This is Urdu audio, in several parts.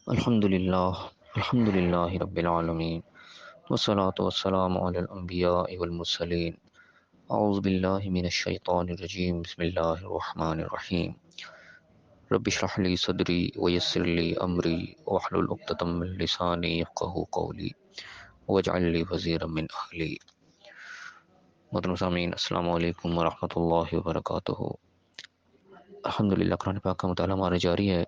الحمد للہ رب العالمین والصلاة والسلام علی الانبیاء والمرسلین اعوذ باللہ من الشیطان الرجیم بسم اللہ الرحمن الرحیم رب اشرح لی صدری ویسر لی امری واحلل عقدۃ من لسانی یفقہوا قولی واجعل لی وزیرا من اہلی۔ محترم سامعین، السلام علیکم ورحمۃ اللہ وبرکاتہ۔ الحمدللہ قرآن پاک کا مطالعہ ہمارا جاری ہے۔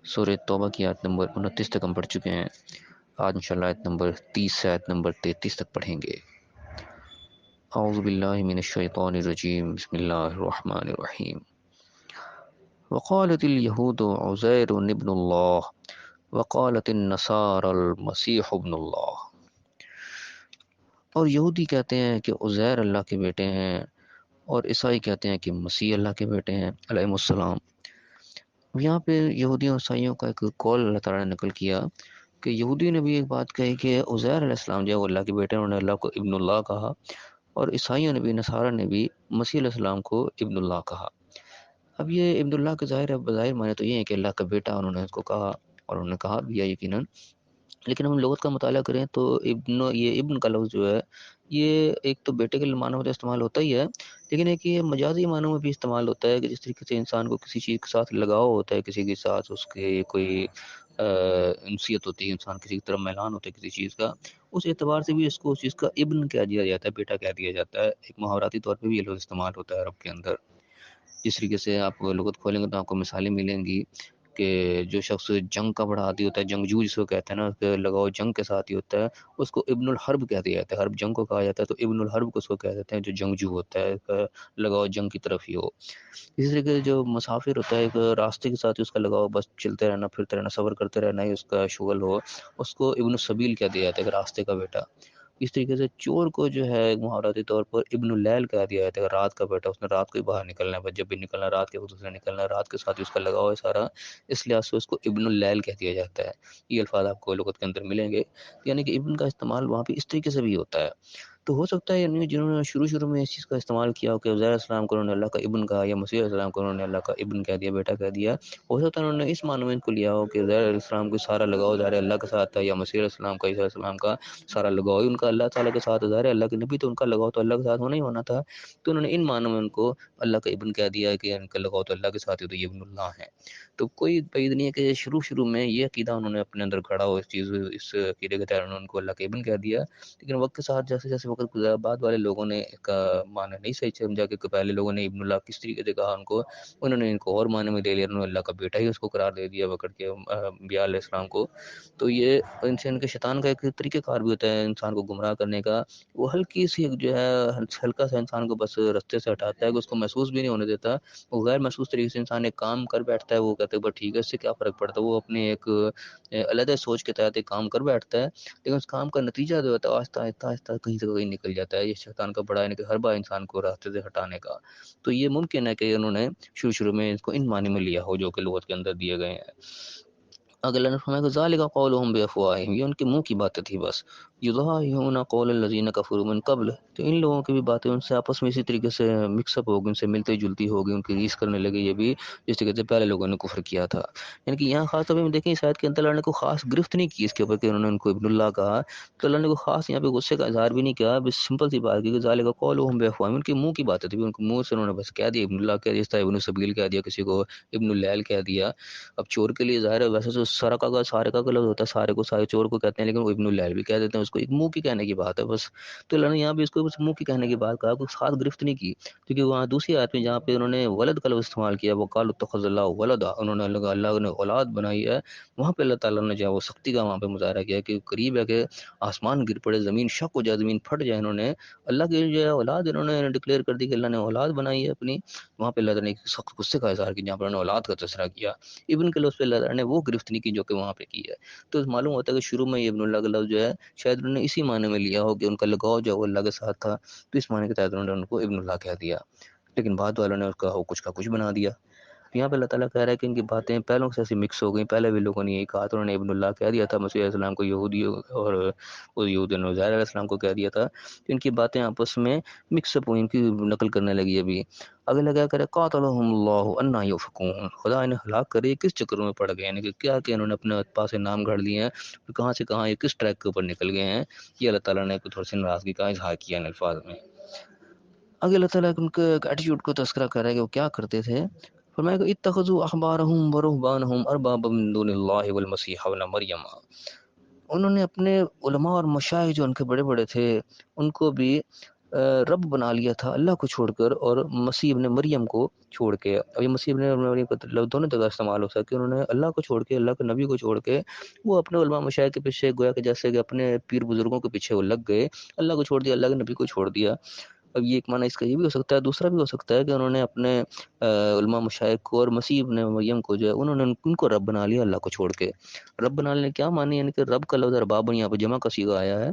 سورہ توبہ کی آیت نمبر 29 تک ہم پڑھ چکے ہیں۔ آج انشاءاللہ آیت نمبر 30 سے آیت نمبر 33 تک پڑھیں گے۔ اعوذ باللہ من الشیطان الرجیم بسم اللہ الرحمن الرحیم۔ وقالت اليہود عزیر ابن اللہ وقالت النصارى المسیح ابن اللہ۔ اور یہودی کہتے ہیں کہ عزیر اللہ کے بیٹے ہیں، اور عیسائی کہتے ہیں کہ مسیح اللہ کے بیٹے ہیں علیہ السلام۔ یہاں پہ یہودیوں اور عیسائیوں کا ایک قول اللہ تعالیٰ نے نقل کیا کہ یہودی نے بھی ایک بات کہی کہ عزیر علیہ السلام جو ہے وہ اللہ کے بیٹے ہیں، انہوں نے اللہ کو ابن اللہ کہا، اور عیسائیوں نے بھی، نصارہ نے بھی مسیح علیہ السلام کو ابن اللہ کہا۔ اب یہ ابن اللہ کے بظاہر معنی تو یہ ہے کہ اللہ کا بیٹا انہوں نے اس کو کہا، اور انہوں نے کہا بھی ہے یقیناً، لیکن ہم لغت کا مطالعہ کریں تو یہ ابن کا لفظ جو ہے یہ ایک تو بیٹے کے معنوں میں تو استعمال ہوتا ہی ہے، لیکن ایک یہ مجازی معنوں میں بھی استعمال ہوتا ہے کہ جس طریقے سے انسان کو کسی چیز کے ساتھ لگاؤ ہوتا ہے، کسی کے ساتھ اس کے کوئی انسیت ہوتی ہے، انسان کسی کی طرف میلان ہوتا ہے کسی چیز کا، اس اعتبار سے بھی اس کو اس چیز کا ابن کہہ دیا جاتا ہے، بیٹا کہہ دیا جاتا ہے۔ ایک محاوراتی طور پہ بھی یہ لفظ استعمال ہوتا ہے عرب کے اندر۔ جس طریقے سے آپ لغت کھولیں گے تو آپ کو مثالیں ملیں گی کہ جو شخص جنگ کا بڑا عادی ہوتا ہے، جنگجو جس کو کہتے ہیں نا، اس کے لگاؤ جنگ کے ساتھ ہی ہوتا ہے، اس کو ابن الحرب کہہ دیا جاتا ہے۔ حرب جنگ کو کہا جاتا ہے تو ابن الحرب کو اس کو کہہ دیتے ہیں جو جنگجو ہوتا ہے، لگاؤ جنگ کی طرف ہی ہو۔ اسی طریقے سے جو مسافر ہوتا ہے، ایک راستے کے ساتھ ہی اس کا لگاؤ، بس چلتے رہنا، پھرتے رہنا، سفر کرتے رہنا ہی اس کا شغل ہو، اس کو ابن السبیل کہہ دیا جاتا ہے، ایک راستے کا بیٹا۔ اس طریقے سے چور کو جو ہے محاوراتی طور پر ابن اللیل کہہ دیا جاتا ہے، رات کا بیٹا، اس نے رات کو ہی باہر نکلنا ہے، بس جب بھی نکلنا رات کے وقت اس نے نکلنا ہے، رات کے ساتھ ہی اس کا لگاؤ ہے سارا، اس لحاظ سے اس کو ابن اللیل کہہ دیا جاتا ہے۔ یہ الفاظ آپ کو لغت کے اندر ملیں گے، یعنی کہ ابن کا استعمال وہاں پہ اس طریقے سے بھی ہوتا ہے۔ تو ہو سکتا ہے یعنی جنہوں نے شروع میں اس چیز کا استعمال کیا ہو کہ عزیر علیہ السلام کو انہوں نے اللہ کا ابن کہا، یا مسیح علیہ السلام کو انہوں نے اللہ کا ابن کہہ دیا، بیٹا کہہ دیا، ہو سکتا ہے انہوں نے اس معنی میں ان کو لیا ہو کہ عزیر علیہ السلام کو سارا لگاؤ ظاہر اللہ کے ساتھ تھا، یا مسیح علیہ السلام کا، عیسیٰ علیہ السلام کا سارا لگاؤ ہی ان کا اللہ تعالیٰ کے ساتھ، ظاہر اللہ کے نبی تو ان کا لگاؤ تو اللہ کے ساتھ ہونا ہی ہونا تھا، تو انہوں نے ان معنوں میں ان کو اللہ کا ابن کہہ دیا کہ ان کا لگاؤ تو اللہ کے ساتھ ہی، تو یہ ابن اللہ ہے۔ تو کوئی بعید نہیں ہے کہ شروع میں یہ عقیدہ انہوں نے اپنے اندر گھڑا ہو، اس عقیدے کے تحت انہوں نے ان کو اللہ کا ابن کہہ دیا، لیکن وقت کے ساتھ جیسے جیسے وقت گزرا، بعد والے لوگوں نے اس کا معنی نہیں صحیح سمجھا کہ پہلے لوگوں نے ابن اللہ کس طریقے سے کہا ان کو، انہوں نے ان کو اور معنی میں لے لیا، انہوں نے اللہ کا بیٹا ہی اس کو قرار دے دیا پکڑ کے انبیاء علیہ السلام کو۔ تو یہ انسان کے شیطان کا ایک طریقہ کار بھی ہوتا ہے انسان کو گمراہ کرنے کا، وہ ہلکی سی جو ہے ہلکا سا انسان کو بس رستے سے ہٹاتا ہے کہ اس کو محسوس بھی نہیں ہونے دیتا، وہ غیر محسوس طریقے سے انسان ایک کام کر بیٹھتا ہے، وہ کہتے ہیں بس ٹھیک ہے، اس سے کیا فرق پڑتا ہے، وہ اپنے ایک علیحدہ سوچ کے تحت ایک کام کر بیٹھتا ہے، لیکن اس کام کا نتیجہ جو ہوتا ہے آہستہ آہستہ آہستہ کہیں سے کہیں نکل جاتا ہے۔ یہ شیطان کا بڑا یعنی کہ ہر بار انسان کو راستے سے ہٹانے کا۔ تو یہ ممکن ہے کہ انہوں نے شروع میں اس کو ان معنی میں لیا ہو جو کہ لغت کے اندر دیے گئے ہیں۔ اگر اللہ نے فرمایا کہ ذالک قولہم بافواہہم، یہ ان کے منہ کی باتیں تھی بس، یضاہئون قول الذین کفروا من قبل، تو ان لوگوں کی بھی باتیں ان سے آپس میں اسی طریقے سے مکس اپ ہوگی، ان سے ملتی جلتی ہوگی، ان کی ریس کرنے لگے یہ بھی جس طریقے سے پہلے لوگوں نے کفر کیا تھا۔ یعنی کہ یہاں خاص طور پہ دیکھیں اس آیت کے اندر اللہ نے کوئی خاص گرفت نہیں کی اس کے اوپر کہ انہوں نے ان کو ابن اللہ کہا، تو اللہ نے کوئی خاص یہاں پہ غصے کا اظہار بھی نہیں کیا، بس سمپل سی بات کی کہ ذالک قولہم بافواہہم، ان کے منہ کی باتیں تھی، ان کے منہ سے انہوں نے بس کہہ دیا ابن اللہ کہہ دیا، اس طرح ابن السبیل کہہ دیا، کسی کو ابن اللیل کہہ دیا۔ اب چور کے لیے ظاہر ہے ویسے تو سرقہ کا سارقہ کا لفظ ہوتا ہے، سارے کو سارے چور کو کہتے ہیں، لیکن وہ ابن اللیل بھی کہہ دیتے ہیں اس کو، ایک منہ کی کہنے کی بات ہے بس۔ تو اللہ نے یہاں بھی اس کو بس منہ کی کہنے کی بات کہا، کوئی خاص گرفت نہیں کی، کیونکہ وہاں دوسری آیت میں جہاں پہ انہوں نے ولد کا لفظ استعمال کیا، وہ قالوا اتخذ اللہ ولدا، انہوں نے اللہ نے اولاد بنائی ہے، وہاں پہ اللہ تعالیٰ نے جو ہے وہ سختی کا وہاں پہ مظاہرہ کیا کہ قریب ہے کہ آسمان گر پڑے، زمین شق ہو جائے، زمین پھٹ جائے، انہوں نے اللہ کی جو ہے اولاد انہوں نے ڈکلیئر کر دی کہ اللہ نے اولاد بنائی ہے اپنی، وہاں پہ اللہ تعالیٰ نے سخت غصے کا اظہار کیا جہاں پر انہوں نے اولاد کا تذکرہ کیا۔ ابن کے لفظ پہ اللہ تعالیٰ نے وہ گرفت نہیں کی جو کہ وہاں پہ کی ہے۔ تو معلوم ہوتا ہے کہ شروع میں یہ ابن اللہ کا لفظ جو ہے شاید انہوں نے اسی معنی میں لیا ہو کہ ان کا لگاؤ جو وہ اللہ کے ساتھ تھا، تو اس معنی کے تحت انہوں نے ان کو ابن اللہ کہہ دیا، لیکن بعد والوں نے اس کا کچھ کا کچھ بنا دیا۔ یہاں پہ اللہ تعالیٰ کہہ رہا ہے کہ ان کی باتیں پہلوں سے ایسی مکس ہو گئیں. پہلے بھی لوگوں نے یہی کہا تھا. انہوں نے ابن اللہ کہہ دیا تھا مسیح علیہ السلام کو یہودی، اور وہ یہود نے عزیر علیہ السلام کو کہہ دیا تھا. ان کی باتیں آپس میں مکس اپ ہوئی، ان کی نقل کرنے لگی. ابھی اگے لگا کرے قاتلہم اللہ انا یؤفکون، خدا انہیں ہلاک کرے کس چکر میں پڑ گئے، یعنی کہ کیا کہ انہوں نے اپنے پاس سے نام گھڑ لیے ہیں، کہاں سے کہاں یہ کس ٹریک کے اوپر نکل گئے ہیں. یہ اللہ تعالیٰ نے تھوڑی سی ناراضگی کا اظہار کیا ان الفاظ میں. آگے اللہ تعالیٰ ان کے ایٹیٹیوڈ کو تذکرہ کر رہا ہے کہ وہ کیا کرتے تھے. فرمایا کہ اتخذوا احبارهم ورهبانهم اربابا من دون اللہ والمسیح ابن مریم. انہوں نے اپنے علماء اور مشائخ جو ان کے بڑے بڑے تھے ان کو بھی رب بنا لیا تھا اللہ کو چھوڑ کر، اور مسیح ابن مریم کو چھوڑ کے. ابھی مسیح ابن مریم کا لفظ دونوں جگہ استعمال ہو سکتا کہ انہوں نے اللہ کو چھوڑ کے، اللہ کے نبی کو چھوڑ کے وہ اپنے علماء مشائخ کے پیچھے، گویا کہ جیسے کہ اپنے پیر بزرگوں کے پیچھے وہ لگ گئے، اللہ کو چھوڑ دیا، اللہ کے نبی کو چھوڑ دیا. اب یہ ایک معنی اس کا یہ بھی ہو سکتا ہے. دوسرا بھی ہو سکتا ہے کہ انہوں نے اپنے علماء مشائخ کو اور مسیح ابن مریم کو جو ہے انہوں نے ان کو رب بنا لیا اللہ کو چھوڑ کے. رب بنا لینے کیا معنی، یعنی کہ رب کا لفظ ارباب یہاں پہ جمع کا صیغہ آیا ہے.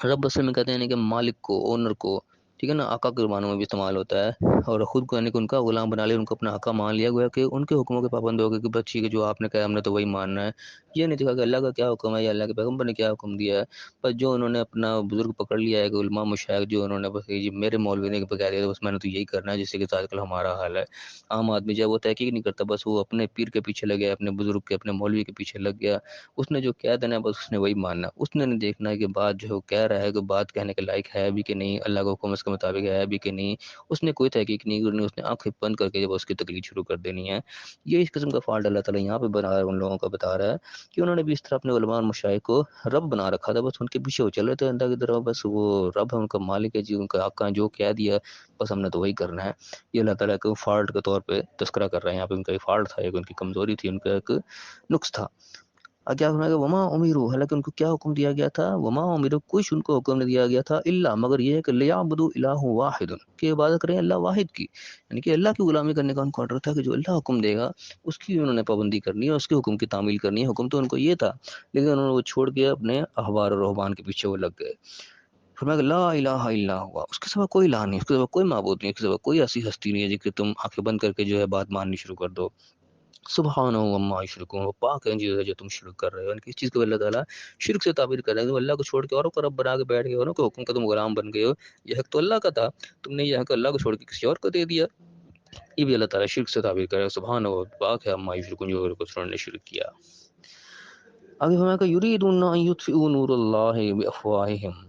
رب اصل میں کہتے ہیں یعنی کہ مالک کو، اونر کو، ٹھیک ہے نا، آقا کے معنوں میں بھی استعمال ہوتا ہے. اور خود کو یعنی کہ ان کا غلام بنا لیا، ان کو اپنا آقا مان لیا، گویا کہ ان کے حکموں کے پابند ہو گئے کہ بس ٹھیک ہے جو آپ نے کہا ہم نے تو وہی ماننا ہے. یہ نہیں دیکھا کہ اللہ کا کیا حکم ہے یا اللہ کے پیغمبر نے کیا حکم دیا ہے. بس جو انہوں نے اپنا بزرگ پکڑ لیا ہے کہ علماء مشائخ جو انہوں نے بس یہ میرے مولوی نے کہہ دیا بس میں نے تو یہی کرنا ہے، جس سے کہ آج کل ہمارا حال ہے. عام آدمی جو ہے وہ تحقیق نہیں کرتا، بس وہ اپنے پیر کے پیچھے لگ گیا، اپنے بزرگ کے، اپنے مولوی کے پیچھے لگ گیا. اس نے جو کہہ دینا ہے بس اس نے وہی ماننا. اس نے نہیں دیکھنا ہے کہ بات جو کہہ رہا ہے کہ بات کہنے کے لائق ہے بھی کہ نہیں، اللہ کو حکم اس کے مطابق ہے بھی کہ نہیں. اس نے کوئی تحقیق نہیں کرنی، اس نے آنکھیں بند کر کے جب اس کی تقلید شروع کر دینی ہے. یہ اس قسم کا فالٹ اللہ تعالیٰ یہاں پہ بنا رہا ہے، ان لوگوں کا بتا رہا ہے کہ انہوں نے بھی اس طرح اپنے علماء اور مشائخ کو رب بنا رکھا تھا. بس ان کے پیچھے وہ چل رہے تھے اللہ کی طرف، بس وہ رب ہے، ان کا مالک ہے جی، ان کا آقا جو کہہ دیا بس ہم نے تو وہی کرنا ہے. یہ اللہ تعالیٰ کے فالٹ کے طور پہ تذکرہ کر رہے ہیں. یہاں پہ ان کا ایک فالٹ تھا، ایک ان کی کمزوری تھی، ان کا ایک نقص تھا. کیا سنا کہ وما امیرو، حالانکہ ان کو کیا حکم دیا گیا تھا، وما امیرو کچھ ان کو حکم نہیں دیا گیا تھا الا مگر یہ ہے کہ لیعبدوا الہ واحد، کہ عبادت کریں اللہ واحد کی. یعنی کہ اللہ کی غلامی کرنے کا ان کو آرڈر تھا کہ جو اللہ حکم دے گا اس کی انہوں نے پابندی کرنی ہے، اس کے حکم کی تعمیل کرنی ہے. حکم تو ان کو یہ تھا لیکن انہوں نے وہ چھوڑ کے اپنے احبار اور رہبان کے پیچھے وہ لگ گئے. فرمایا کہ لا الہ الا ہوا، اس کے سوا کوئی الہ نہیں، اس کے سوا کوئی معبود نہیں، اس کے سوا کوئی ایسی ہستی نہیں ہے جس کہ تم آنکھیں بند کر کے جو ہے بات ماننی شروع کر دو. سبحانہ وما یشرکون، وہ پاک ہے چیز ہے جو تم شرک کر رہے ہو. اس چیز کو اللہ تعالیٰ شرک سے تعبیر کر رہے ہیں کہ اللہ کو چھوڑ کے اوروں کو رب بنا کے بیٹھ گئے، اوروں کے حکم کا تم غلام بن گئے ہو. یہ حق تو اللہ کا تھا، تم نے یہ حق اللہ کو چھوڑ کے کسی اور کو دے دیا. یہ بھی اللہ تعالیٰ شرک سے تعبیر کر رہے ہیں. سبحانہ و پاک ہے وما یشرکون، جو انہوں نے شرک کیا. آگے فرمایا کہ یریدون ان یطفئوا نور اللہ بافواہہم،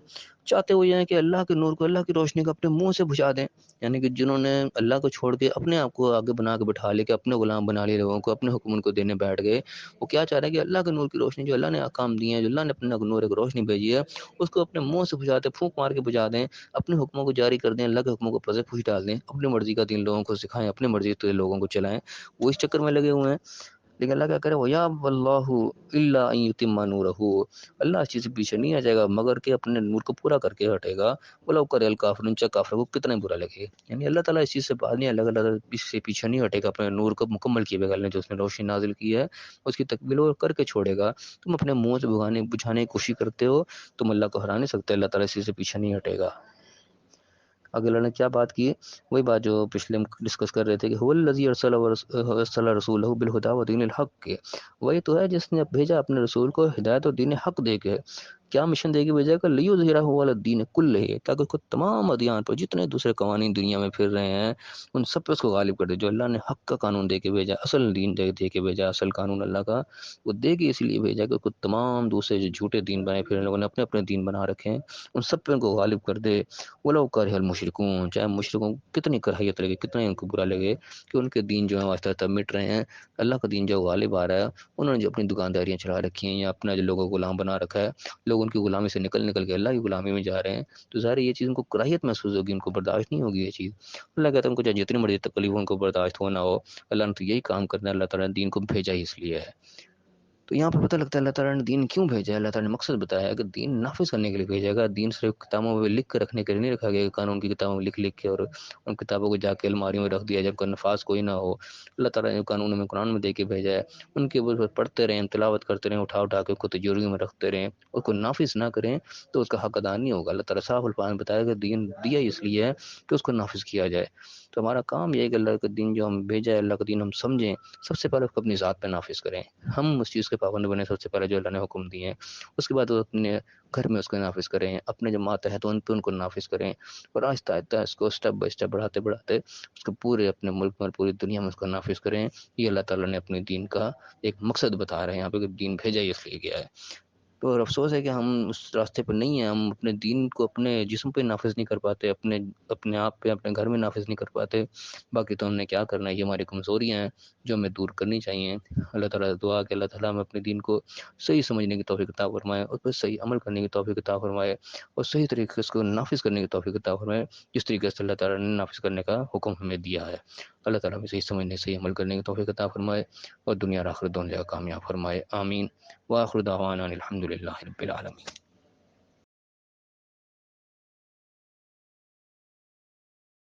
چاہتے وہ یہ ہیں کہ اللہ کے نور کو، اللہ کی روشنی کو اپنے منہ سے بجھا دیں. یعنی کہ جنہوں نے اللہ کو چھوڑ کے اپنے آپ کو آگے بنا کے بٹھا لے کے اپنے غلام بنا لیے لوگوں کو، اپنے حکم ان کو دینے بیٹھ گئے، وہ کیا چاہ رہے ہیں کہ اللہ کے نور کی روشنی جو اللہ نے احکام دیے ہیں، جو اللہ نے اپنے نور ایک روشنی بھیجی ہے، اس کو اپنے منہ سے بجھاتے، پھونک مار کے بجھا دیں، اپنے حکموں کو جاری کر دیں، اللہ کے حکموں کو پزے پوچھ ڈال دیں، اپنی مرضی کا دین لوگوں کو سکھائیں، اپنی مرضی سے لوگوں کو چلائیں. وہ اس چکر میں لگے ہوئے ہیں. لیکن اللہ کیا کرے، وَيَأْبَى اللَّهُ إِلَّا أَن يُتِمَّ نُورَهُ، اللہ اس چیز سے پیچھے نہیں آ جائے گا مگر کہ اپنے نور کو پورا کر کے ہٹے گا. وَلَوْ كَرِهَ الْكَافِرُونَ، چاہے کافر کو کتنا ہی برا لگے. یعنی اللہ تعالیٰ اس چیز سے بعد نہیں، اللہ تعالیٰ اس سے پیچھے نہیں ہٹے گا، اپنے نور کو مکمل کیے بغیر جو اس نے روشنی نازل کی ہے اس کی تکمیل کر کے چھوڑے گا. تم اپنے منہ سے بجھانے کی کوشش کرتے ہو، تم اللہ کو ہرا نہیں سکتے. اللہ تعالیٰ اس چیز سے پیچھے نہیں ہٹے گا. اگر اللہ نے کیا بات کی، وہی بات جو پچھلے ہم ڈسکس کر رہے تھے کہ هو الذی ارسل رسولہ بالہدی ودین الحق کے، وہی تو ہے جس نے بھیجا اپنے رسول کو ہدایت اور دین حق دے کے. کیا مشن دے کے بھیجا کہ لیظہرہ علی الدین کلہ، تاکہ اس کو تمام ادیان پر جتنے دوسرے قوانین دنیا میں پھر رہے ہیں ان سب پہ اس کو غالب کر دے. جو اللہ نے حق کا قانون دے کے بھیجا، اصل دین دے کے بھیجا، اصل قانون اللہ کا وہ دے کے اس لیے بھیجا کہ اس کو تمام دوسرے جو جھوٹے دین بنائے پھر لوگوں نے اپنے اپنے دین بنا رکھے ہیں ان سب پہ ان کو غالب کر دے. وَلَوْ كَرِهَ الْمُشْرِكُونَ، چاہے مشرکوں کو کتنی کراہیت لگے، کتنا ہی ان کو برا لگے کہ ان کے دین جو ہے آہستہ آہستہ مٹ رہے ہیں، اللہ کا دین جو غالب آ رہا ہے. انہوں نے جو اپنی دکانداریاں چلا رکھی ہیں یا اپنا جو لوگوں کو غلام بنا رکھا ہے، لوگ ان کی غلامی سے نکل نکل کے اللہ کی غلامی میں جا رہے ہیں، تو ظاہر یہ چیز ان کو کراہیت محسوس ہوگی، ان کو برداشت نہیں ہوگی یہ چیز. اللہ کہتا ہے ان کو چاہے جتنی مرضی تکلیف ہو ان کو برداشت ہو نہ ہو، اللہ نے تو یہی کام کرنا ہے، اللہ تعالیٰ نے دین کو بھیجا ہی اس لیے ہے. تو یہاں پر پتہ لگتا ہے اللہ تعالیٰ نے دین کیوں بھیجا ہے. اللہ تعالیٰ نے مقصد بتایا ہے کہ دین نافذ کرنے کے لیے بھیجا گا. دین صرف کتابوں میں لکھ کے رکھنے کے لیے نہیں رکھا گیا، قانون کی کتابوں میں لکھ لکھ کے اور ان کتابوں کو جا کے الماریوں میں رکھ دیا جب کا نفاذ کوئی نہ ہو. اللہ تعالیٰ نے قانون میں قرآن میں دے کے بھیجا ہے، ان کے اوپر پڑھتے رہیں، تلاوت کرتے رہیں، اٹھا اٹھا کے اس کو تجربے میں رکھتے رہیں، اور کوئی نافذ نہ کریں تو اس کا حق ادا نہیں ہوگا. اللہ تعالیٰ صاف الفاظ میں بتایا کہ دین دیا اس لیے ہے کہ اس کو نافذ کیا جائے. تو ہمارا کام یہ ہے کہ اللہ کا دین جو ہم بھیجا ہے، اللہ کا دین ہم سمجھیں، سب سے پہلے اس کو اپنی ذات پہ نافذ کریں، ہم اس چیز کے پابند بنیں سب سے پہلے جو اللہ نے حکم دیے ہیں، اس کے بعد وہ اپنے گھر میں اس کو نافذ کریں، اپنے جو ماتحت ان پہ ان کو نافذ کریں، اور آہستہ آہستہ اس کو اسٹیپ بائی اسٹیپ بڑھاتے بڑھاتے اس کو پورے اپنے ملک میں اور پوری دنیا میں اس کو نافذ کریں۔ یہ اللہ تعالیٰ نے اپنے دین کا ایک مقصد بتا رہے ہیں، یہاں پہ کہ دین بھیجا ہی اس لیے گیا ہے۔ تو اور افسوس ہے کہ ہم اس راستے پر نہیں ہیں، ہم اپنے دین کو اپنے جسم پہ نافذ نہیں کر پاتے، اپنے آپ پہ اپنے گھر میں نافذ نہیں کر پاتے۔ باقی تو ہم نے کیا کرنا ہے، یہ ہماری کمزوریاں ہیں جو ہمیں دور کرنی چاہیے۔ اللہ تعالیٰ سے دعا کہ اللہ تعالیٰ ہمیں اپنے دین کو صحیح سمجھنے کی توفیق عطا فرمائے، اور پھر صحیح عمل کرنے کی توفیق عطا فرمائے، اور صحیح طریقے سے اس کو نافذ کرنے کی توفیق عطا فرمائے جس طریقے سے اللہ تعالیٰ نے نافذ کرنے کا حکم ہمیں دیا ہے۔ اللہ تعالیٰ ہمیں صحیح سمجھنے صحیح عمل کرنے کی توفیق عطا فرمائے، اور دنیا اور آخرت دونوں جگہ کامیاب فرمائے، آمین۔ وآخر دعوانا الحمد للہ رب العالمین۔